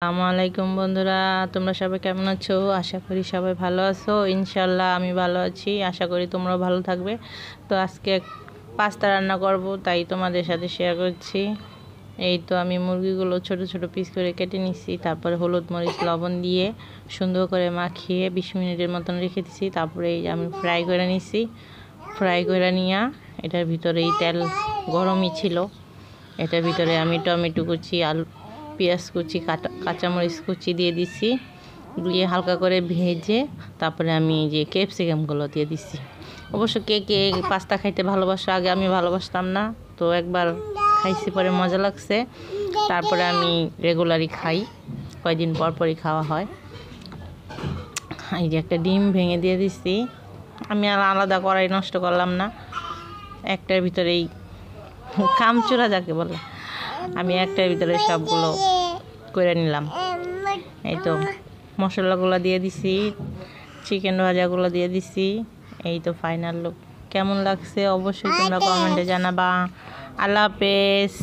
আসসালামু আলাইকুম বন্ধুরা, তোমরা সবাই কেমন আছো? আশা করি সবাই ভালো আছো। ইনশাল্লাহ আমি ভালো আছি, আশা করি তোমরাও ভালো থাকবে। তো আজকে পাস্তা রান্না করব, তাই তোমাদের সাথে শেয়ার করছি। এই তো আমি মুরগিগুলো ছোট ছোট পিস করে কেটে নিচ্ছি, তারপরে হলুদ মরিচ লবণ দিয়ে সুন্দর করে মাখিয়ে 20 মিনিটের মতন রেখে দিচ্ছি। তারপরে এই আমি ফ্রাই করে নিচ্ছি। ফ্রাই করে নিয়ে এটার ভিতরে এই তেল গরমই ছিল, এটার ভিতরে আমি টমেটো কুচি, আলু, পেঁয়াজ কুচি, কাঁচামরিচ কুচি দিয়ে দিছি। দিয়ে হালকা করে ভেজে তারপরে আমি যে ক্যাপসিকামগুলো দিয়ে দিছি। অবশ্য কে কে পাস্তা খাইতে ভালোবাসো, আগে আমি ভালোবাসতাম না, তো একবার খাইছি, পরে মজা লাগছে। তারপরে আমি রেগুলারই খাই, কয়েকদিন পর পরই খাওয়া হয়। এই যে একটা ডিম ভেঙে দিয়ে দিছি। আমি আর আলাদা কড়াই নষ্ট করলাম না, একটার ভিতরেই কামচুরা যাকে বলে, আমি একটার ভিতরে সবগুলো করে নিলাম। এই তো মশলাগুলো দিয়ে দিছি, চিকেন ভাজাগুলো দিয়ে দিছি। এই তো ফাইনাল লুক। কেমন লাগছে অবশ্যই তোমরা কমেন্টে জানাবা। আল্লাহ হাফেজ।